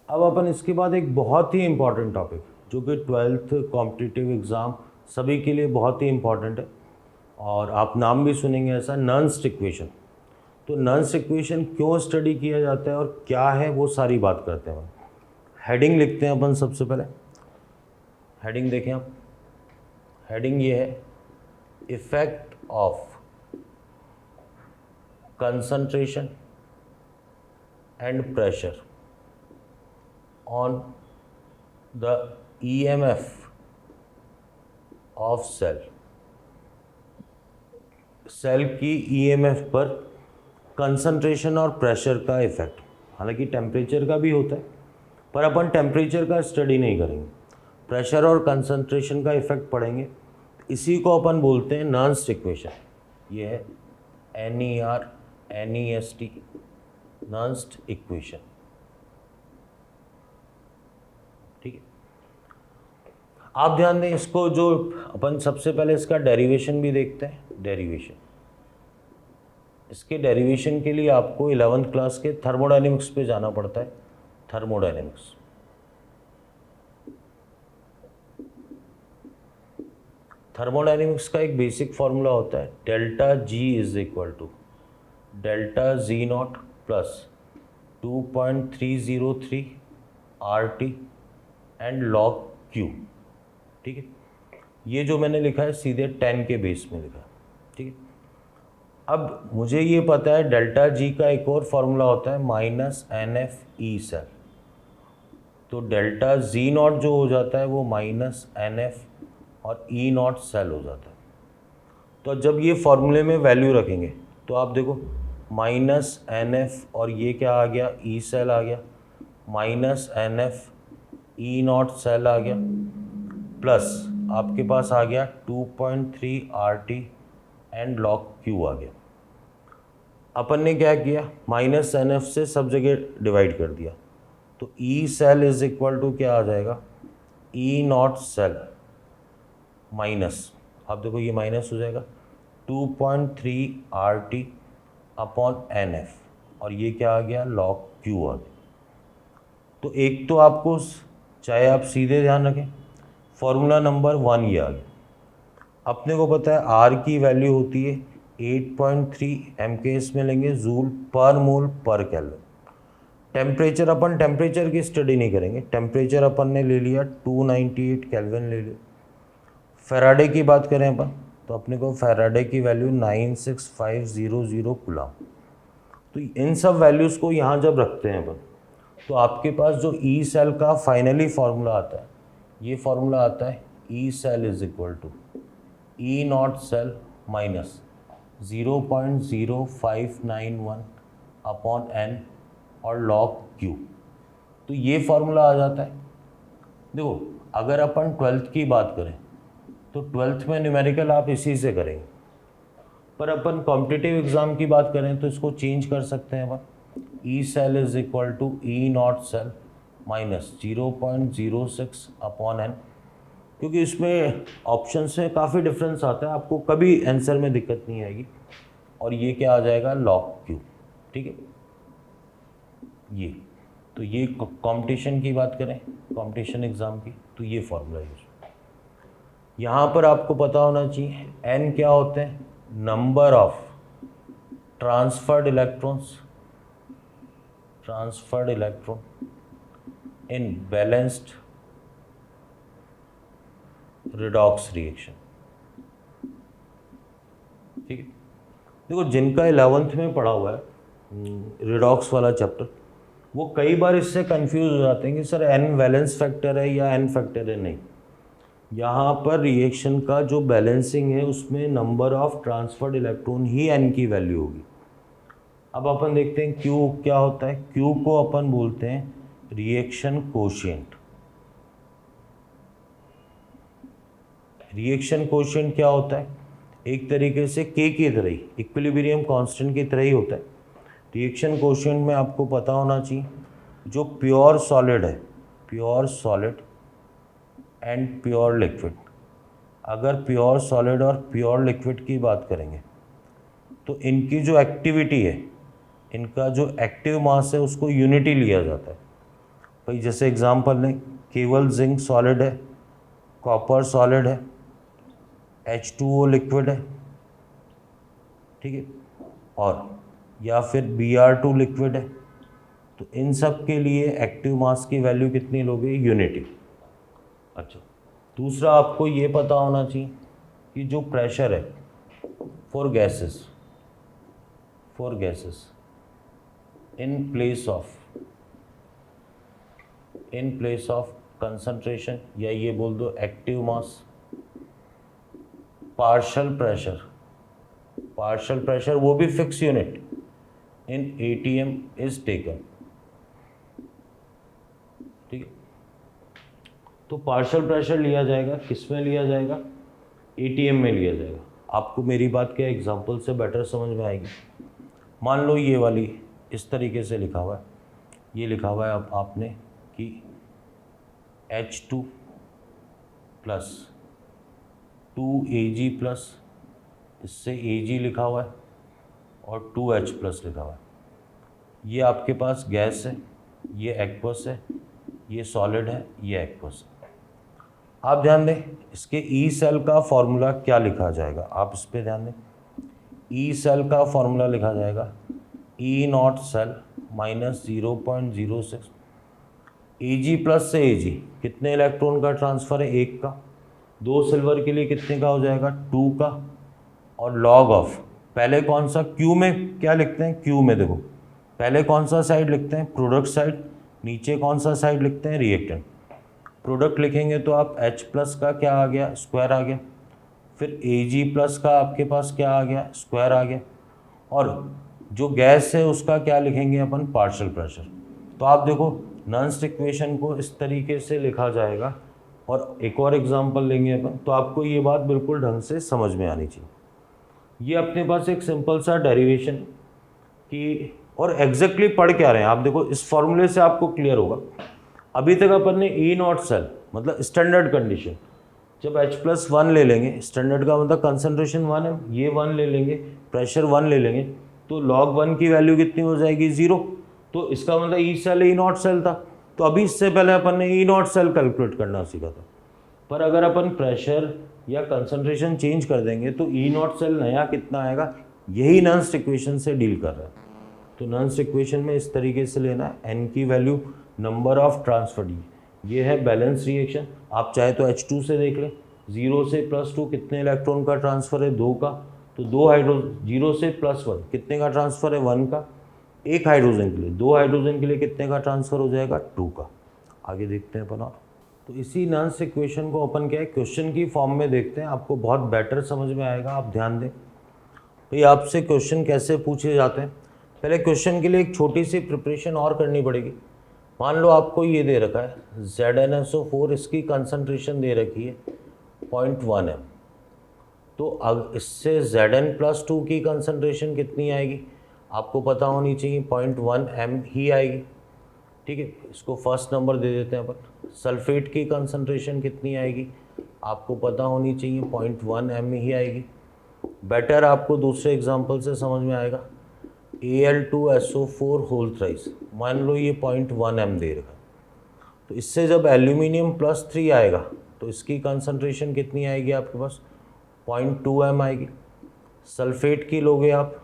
अब अपन इसके बाद एक बहुत ही इम्पॉर्टेंट टॉपिक जो कि 12th कॉम्पिटिटिव एग्ज़ाम सभी के लिए बहुत ही इम्पॉर्टेंट है और आप नाम भी सुनेंगे ऐसा, नर्न्स्ट इक्वेशन। तो नर्न्स्ट इक्वेशन क्यों स्टडी किया जाता है और क्या है वो सारी बात करते हैं। हेडिंग लिखते हैं अपन सबसे पहले। हेडिंग देखें आप, हेडिंग ये है effect of concentration and pressure on the EMF of cell. Cell की EMF पर कंसंट्रेशन और प्रेशर का इफेक्ट, हालांकि टेम्परेचर का भी होता है पर अपन टेम्परेचर का स्टडी नहीं करेंगे, प्रेशर और कंसंट्रेशन का इफेक्ट पढ़ेंगे। इसी को अपन बोलते हैं नर्न्स्ट इक्वेशन। ये है NERNEST, नर्न्स्ट इक्वेशन। ठीक है, आप ध्यान दें इसको, जो अपन सबसे पहले इसका डेरिवेशन भी देखते हैं। डेरिवेशन, इसके डेरिवेशन के लिए आपको 11th क्लास के थर्मोडायनेमिक्स पे जाना पड़ता है। थर्मोडायनेमिक्स, थर्मोडायनेमिक्स का एक बेसिक फार्मूला होता है delta G is equal to delta Z0 plus 2.303 RT and log Q। ठीक है, ये जो मैंने लिखा है सीधे 10 के बेस में लिखा है। ठीक है, अब मुझे ये पता है डेल्टा G का एक और फार्मूला होता है -NFE सेल। तो डेल्टा Z0 जो हो जाता है वो -NF और E0 सेल हो जाता है। तो जब ये फॉर्मूले में वैल्यू रखेंगे तो आप देखो -NF और ये क्या आ गया, E सेल आ गया, -NF E0 सेल आ गया, प्लस आपके पास आ गया 2.3 RT एंड log Q आ गया। अपन ने क्या किया, -NF से सब जगह डिवाइड कर दिया, तो E cell is equal to क्या आ जाएगा, E0 सेल माइनस, आप देखो ये माइनस हो जाएगा 2.3 RT अपॉन NF, और ये क्या आ गया, log Q आ गया। तो एक तो आपको, चाहे आप सीधे ध्यान रखें, फॉर्मूला नंबर 1 ये आ गया। अपने को पता है R की वैल्यू होती है 8.3 MK में लेंगे जूल पर मोल पर केल्विन। टेम्परेचर, अपन टेम्परेचर की स्टडी नहीं करेंगे, टेम्परेचर अपन ने ले लिया 298 केल्विन ले लिया। फैराडे की बात करें अपन, तो अपने को फैराडे की वैल्यू 96500 कूलम। तो इन सब वैल्यूज़ को यहाँ जब रखते हैं अपन, तो आपके पास जो ई सेल का फाइनली फार्मूला आता है, ये फार्मूला आता है E cell is equal to E0 cell minus 0.0591 upon N और log Q। तो ये फार्मूला आ जाता है। देखो, अगर अपन 12th की बात करें तो 12th में न्यूमेरिकल आप इसी से करेंगे, पर अपन कॉम्पिटिटिव एग्ज़ाम की बात करें तो इसको चेंज कर सकते हैं अपन। E cell is equal to E0 cell minus 0.06 upon N, क्योंकि इसमें ऑप्शन से काफ़ी डिफरेंस आता है, आपको कभी आंसर में दिक्कत नहीं आएगी। और ये क्या आ जाएगा, log Q। ठीक है, ये तो ये कंपटीशन की बात करें, कंपटीशन एग्ज़ाम की, तो ये फॉर्मूला यूज। यहाँ पर आपको पता होना चाहिए N क्या होते हैं, number of transferred electron in balanced redox reaction. ठीक है, देखो जिनका 11th में पढ़ा हुआ है रिडॉक्स वाला चैप्टर, वो कई बार इससे कंफ्यूज हो जाते हैं कि सर N वैलेंस फैक्टर है या N फैक्टर है। नहीं, यहाँ पर रिएक्शन का जो बैलेंसिंग है उसमें number of transferred electron he N की वैल्यू होगी। अब अपन देखते हैं Q क्या होता है। Q को अपन बोलते हैं रिएक्शन कोशिएंट। रिएक्शन कोशिएंट क्या होता है, एक तरीके से K की तरह ही, इक्विलिब्रियम कांस्टेंट की तरह ही होता है। रिएक्शन कोशिएंट में आपको पता होना चाहिए जो प्योर सॉलिड है, pure solid and pure liquid, अगर प्योर सॉलिड और प्योर लिक्विड की बात करेंगे तो इनकी जो एक्टिविटी है, इनका जो एक्टिव मास है उसको यूनिटी लिया जाता है। भाई जैसे एग्जांपल लें, केवल जिंक सॉलिड है, कॉपर सॉलिड है, H2O लिक्विड है, ठीक है, और या फिर Br2 लिक्विड है, तो इन सब के लिए एक्टिव मास की वैल्यू कितनी लोगे? यूनिटी। अच्छा, दूसरा आपको ये पता होना चाहिए कि जो प्रेशर है for gases in place of concentration, या ये बोल दो एक्टिव मास, पार्शियल प्रेशर वो भी fix unit in ATM is taken, ठीक है। तो पार्शियल प्रेशर लिया जाएगा, किस में लिया जाएगा? ATM में लिया जाएगा। आपको मेरी बात क्या एग्जांपल से बेटर समझ में आएगी। मान लो ये वाली इस तरीके से लिखा हुआ है, ये लिखा हुआ है अब आपने कि H2 प्लस 2Ag प्लस, इससे Ag लिखा हुआ है और 2H प्लस लिखा हुआ है। ये आपके पास गैस है, ये एक्वस है, ये सॉलिड है, ये एक्वस है। आप ध्यान दें, इसके ई सेल का फॉर्मूला क्या लिखा जाएगा, आप इस पर ध्यान दें। ई सेल का फॉर्मूला लिखा जाएगा E not cell minus 0.06 Ag plus से Ag, कितने इलेक्ट्रॉन का ट्रांसफ़र है? 1 का। 2 सिल्वर के लिए कितने का हो जाएगा? 2 का। और लॉग ऑफ, पहले कौन सा क्यू में क्या लिखते हैं? क्यू में देखो, पहले कौन सा साइड लिखते हैं? Product side. नीचे कौन सा साइड लिखते हैं? रिएक्टेंट। प्रोडक्ट लिखेंगे तो आप H प्लस का क्या आ गया? स्क्वायर आ गया। फिर Ag प्लस का आपके पास क्या आ गया? स्क्वायर आ गया। और जो गैस है उसका क्या लिखेंगे अपन? Partial pressure. तो आप देखो नॉन्स इक्वेशन को इस तरीके से लिखा जाएगा। और एक और एग्जांपल लेंगे अपन, तो आपको ये बात बिल्कुल ढंग से समझ में आनी चाहिए। ये अपने पास एक सिंपल सा डेरिवेशन कि, और एग्जैक्टली पढ़ क्या रहे हैं आप देखो, इस फॉर्मूले से आपको क्लियर होगा। अभी तक अपन ने ई नॉट सेल मतलब स्टैंडर्ड कंडीशन, जब H+1 ले लेंगे, स्टैंडर्ड का मतलब कंसंट्रेशन 1 है, ये 1 ले लेंगे, प्रेशर 1 ले लेंगे, तो log 1 की वैल्यू कितनी हो जाएगी? 0। तो इसका मतलब E cell E not cell था। तो अभी इससे पहले अपन ने ई नॉट सेल कैलकुलेट करना सीखा था। पर अगर अपन प्रेशर या कंसंट्रेशन चेंज कर देंगे तो ई नॉट सेल नया कितना आएगा? यही नॉन्स इक्वेशन से डील कर रहा है। तो नॉन्स इक्वेशन में इस तरीके से लेना है, एन की value number of transfer D, ये है बैलेंस रिएक्शन। आप चाहे तो H2 से देख लें, 0 से +2 कितने इलेक्ट्रॉन का ट्रांसफ़र है? 2 का। तो 2 हाइड्रोजन, 0 से +1 कितने का ट्रांसफ़र है? 1 का। 1 हाइड्रोजन के लिए, 2 हाइड्रोजन के लिए कितने का ट्रांसफ़र हो जाएगा? 2 का। आगे देखते हैं अपन। और तो इसी नॉन्स इक्वेशन को अपन क्या है क्वेश्चन की फॉर्म में देखते हैं, आपको बहुत बेटर समझ में आएगा। आप ध्यान दें भाई, आपसे क्वेश्चन कैसे पूछे जाते हैं। पहले क्वेश्चन के लिए एक छोटी सी प्रिपरेशन और करनी पड़ेगी। मान लो आपको ये दे रखा है ZnSO4, इसकी कंसंट्रेशन दे रखी है 0.1 m। तो अब इससे Zn+2 की कंसंट्रेशन कितनी आएगी? आपको पता होनी चाहिए 0.1 m ही आएगी, ठीक है। इसको फर्स्ट नंबर दे देते हैं अपन। सल्फेट की कंसंट्रेशन कितनी आएगी? आपको पता होनी चाहिए 0.1 m ही आएगी। बेटर आपको दूसरे एग्जाम्पल से समझ में आएगा। Al2SO4 होल थ्राइस, मान लो ये 0.1 m दे रखा, तो इससे जब एल्यूमिनियम +3 आएगा तो इसकी कंसंट्रेशन कितनी आएगी आपके पास? 0.2 m आएगी। सल्फेट की लोगे आप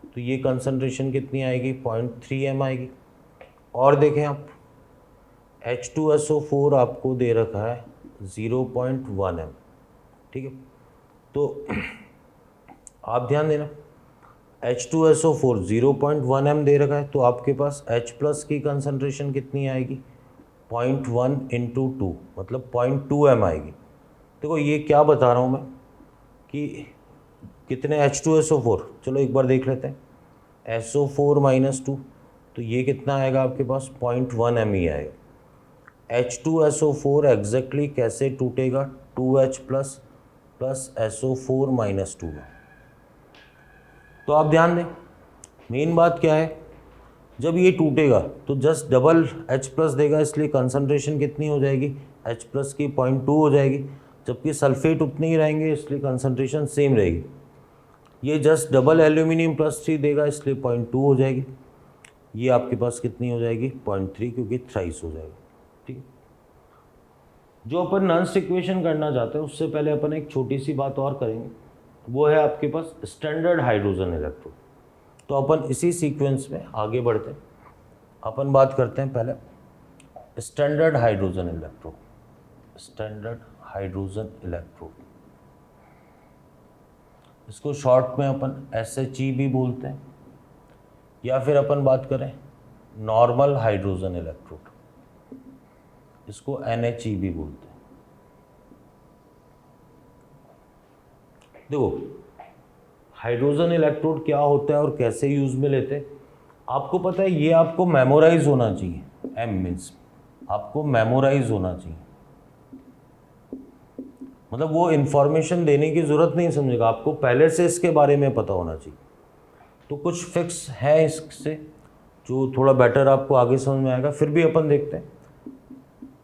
तो ये कंसंट्रेशन कितनी आएगी? 0.3 m आएगी। और देखें आप, H2SO4 आपको दे रखा है 0.1 m, ठीक है। तो आप ध्यान देना, H2SO4 0.1 m दे रखा है, तो आपके पास H+ की कंसंट्रेशन कितनी आएगी? 0.1 × 2 मतलब 0.2 m आएगी। देखो ये क्या बता रहा हूँ मैं कि कितने H2SO4, चलो एक बार देख लेते हैं। SO4 - 2, तो ये कितना आएगा आपके पास? 0.1 m ही आएगा। H2SO4 एग्जैक्टली कैसे टूटेगा? 2H+ + SO4 - 2 में। तो आप ध्यान दें, मेन बात क्या है, जब ये टूटेगा तो जस्ट डबल H+ देगा, इसलिए कंसंट्रेशन कितनी हो जाएगी? H+ की 0.2 हो जाएगी, जबकि सल्फेट उतने ही रहेंगे इसलिए कंसंट्रेशन सेम रहेगी। ये जस्ट डबल एल्यूमिनियम +3 देगा इसलिए 0.2 हो जाएगी। ये आपके पास कितनी हो जाएगी 0.3, क्योंकि थ्राइस हो जाएगा। ठीक है, जो अपन नंस इक्वेशन करना चाहते हैं उससे पहले अपन एक छोटी सी बात और करेंगे, वो है आपके पास स्टैंडर्ड हाइड्रोजन इलेक्ट्रोड। तो अपन इसी सीक्वेंस में आगे बढ़ते हैं। अपन बात करते हैं पहले standard hydrogen electrode. Standard hydrogen electrode, इसको शॉर्ट में अपन SHE भी बोलते हैं, या फिर अपन बात करें नॉर्मल हाइड्रोजन इलेक्ट्रोड, इसको NHE भी बोलते हैं। देखो हाइड्रोजन इलेक्ट्रोड क्या होता है और कैसे यूज में लेते हैं, आपको पता है, ये आपको मेमोराइज होना चाहिए। M मीन्स आपको मेमोराइज होना चाहिए, मतलब वो इन्फॉर्मेशन देने की ज़रूरत नहीं समझेगा, आपको पहले से इसके बारे में पता होना चाहिए। तो कुछ फिक्स है इससे जो थोड़ा बेटर आपको आगे समझ में आएगा, फिर भी अपन देखते हैं।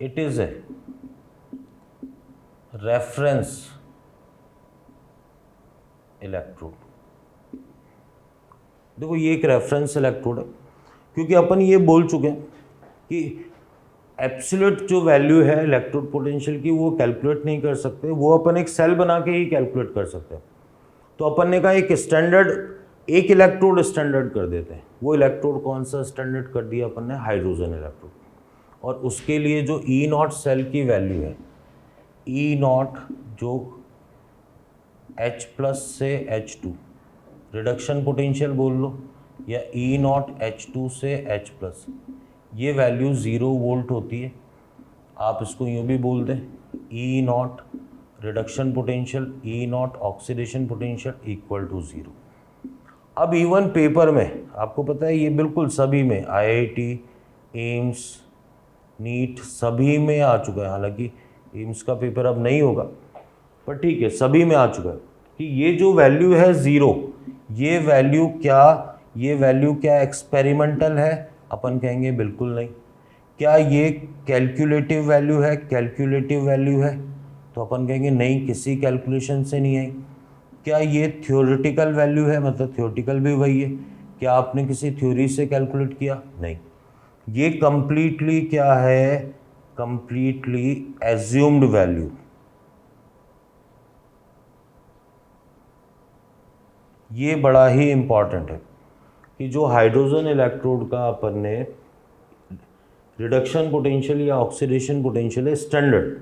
It is a reference electrode. देखो ये एक रेफरेंस इलेक्ट्रोड है, क्योंकि अपन ये बोल चुके हैं कि एब्सोल्यूट जो वैल्यू है इलेक्ट्रोड पोटेंशियल की वो कैलकुलेट नहीं कर सकते, वो अपन एक सेल बना के ही कैलकुलेट कर सकते हैं। तो अपन ने कहा एक स्टैंडर्ड, एक इलेक्ट्रोड स्टैंडर्ड कर देते हैं। वो इलेक्ट्रोड कौन सा स्टैंडर्ड कर दिया अपन ने? Hydrogen electrode. और उसके लिए जो E0 सेल की वैल्यू है, E0 जो H+ से H2 रिडक्शन पोटेंशियल बोल लो, या E0 H2 से H+, ये वैल्यू 0 वोल्ट होती है। आप इसको यूँ भी बोल दें E0 reduction potential, E0 oxidation potential equal to 0। अब इवन पेपर में आपको पता है ये बिल्कुल सभी में, IIT, एम्स, नीट सभी में आ चुका है। हालांकि एम्स का पेपर अब नहीं होगा, पर ठीक है सभी में आ चुका है कि ये जो वैल्यू है 0, ये वैल्यू क्या एक्सपेरिमेंटल है? अपन कहेंगे बिल्कुल नहीं। क्या ये कैलकुलेटिव वैल्यू है? कैलकुलेटिव वैल्यू है तो अपन कहेंगे नहीं, किसी कैलकुलेशन से नहीं आई। क्या ये थ्योरेटिकल वैल्यू है? मतलब थ्योरेटिकल भी वही है, क्या आपने किसी थ्योरी से कैलकुलेट किया? नहीं। ये कंप्लीटली क्या है? Completely assumed value. ये बड़ा ही इंपॉर्टेंट है कि जो हाइड्रोजन इलेक्ट्रोड का अपन ने रिडक्शन पोटेंशियल या ऑक्सीडेशन पोटेंशियल है स्टैंडर्ड,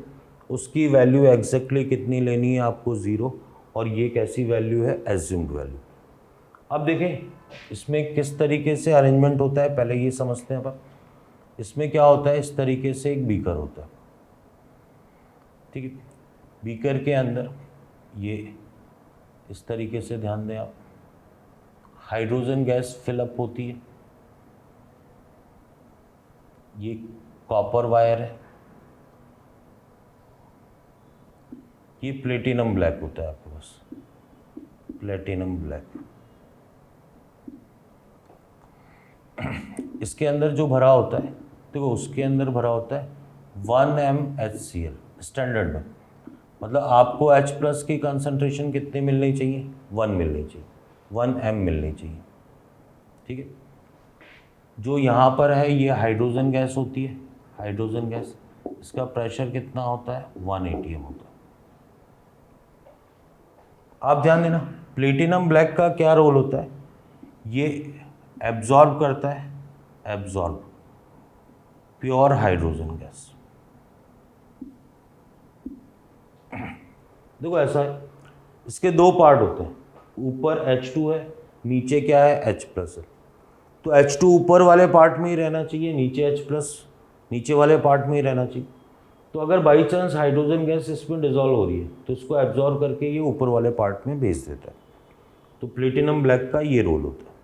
उसकी वैल्यू एग्जैक्टली कितनी लेनी है आपको? 0। और ये कैसी वैल्यू है? Assumed value. अब देखें इसमें किस तरीके से अरेंजमेंट होता है, पहले ये समझते हैं अपन। इसमें क्या होता है, इस तरीके से एक बीकर होता है, ठीक है। बीकर के अंदर ये इस तरीके से, ध्यान दें आप, हाइड्रोजन गैस फिलअप होती है। ये कॉपर वायर है, ये प्लेटिनम ब्लैक होता है आपके पास, प्लेटिनम ब्लैक। इसके अंदर जो भरा होता है, देखो उसके अंदर भरा होता है 1mHCl स्टैंडर्ड में। मतलब आपको H+ की कंसंट्रेशन कितनी मिलनी चाहिए? 1 मिलनी चाहिए, 1m मिलनी चाहिए, ठीक है। जो यहाँ पर है ये हाइड्रोजन गैस होती है, हाइड्रोजन गैस, इसका प्रेशर कितना होता है? 1 atm होता है। आप ध्यान देना, प्लेटिनम ब्लैक का क्या रोल होता है? ये एब्जॉर्ब करता है, एब्जॉर्ब प्योर हाइड्रोजन गैस। देखो ऐसा है, इसके दो पार्ट होते हैं, ऊपर H2 है, नीचे क्या है? H+ है। तो H2 ऊपर वाले पार्ट में ही रहना चाहिए, नीचे H+ नीचे वाले पार्ट में ही रहना चाहिए। तो अगर बाई चांस हाइड्रोजन गैस इसमें डिजॉल्व हो रही है तो इसको एब्जॉर्ब करके ये ऊपर वाले पार्ट में भेज देता है। तो प्लेटिनम ब्लैक का ये रोल होता है।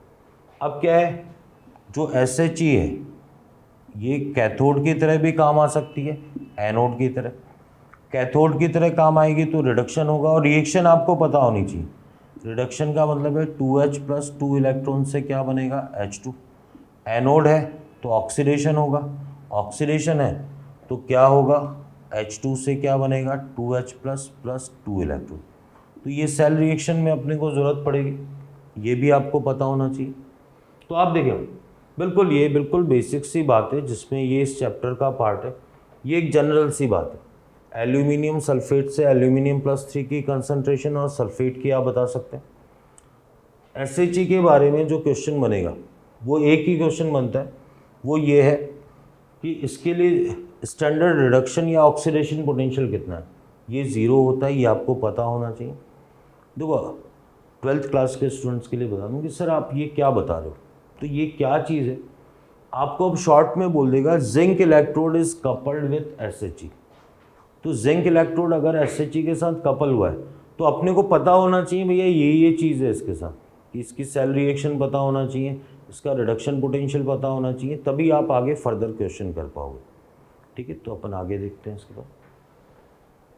अब क्या है, जो SHE है ये कैथोड की तरह भी काम आ सकती है, एनोड की तरह। कैथोड की तरह काम आएगी तो रिडक्शन होगा, और रिएक्शन आपको पता होनी चाहिए। रिडक्शन का मतलब है 2H+ 2 इलेक्ट्रॉन से क्या बनेगा? H2। एनोड है तो ऑक्सीडेशन होगा, ऑक्सीडेशन है तो क्या होगा? H2 से क्या बनेगा? 2H+ + 2 electron. तो ये सेल रिएक्शन में अपने को ज़रूरत पड़ेगी, ये भी आपको पता होना चाहिए। तो आप देखें बिल्कुल, ये बिल्कुल बेसिक सी बात है जिसमें ये इस चैप्टर का पार्ट है। ये एक जनरल सी बात है। एल्यूमिनियम सल्फेट से एल्यूमिनियम +3 की कंसंट्रेशन और सल्फेट की आप बता सकते हैं। SHE के बारे में जो क्वेश्चन बनेगा वो एक ही क्वेश्चन बनता है, वो ये है कि इसके लिए स्टैंडर्ड रिडक्शन या ऑक्सीडेशन पोटेंशियल कितना है। ये 0 होता है, ये आपको पता होना चाहिए। देखो 12th क्लास के स्टूडेंट्स के लिए बता दूँ कि सर आप ये क्या बता रहे हो, तो ये क्या चीज़ है आपको अब शॉर्ट में बोल देगा, zinc electrode is coupled with SHE। तो जिंक इलेक्ट्रोड अगर SHE के साथ कपल हुआ है तो अपने को पता होना चाहिए भैया ये चीज़ है इसके साथ, कि इसकी सेल रिएक्शन पता होना चाहिए, इसका रिडक्शन पोटेंशियल पता होना चाहिए, तभी आप आगे फर्दर क्वेश्चन कर पाओगे। ठीक है, तो अपन आगे देखते हैं इसके बाद।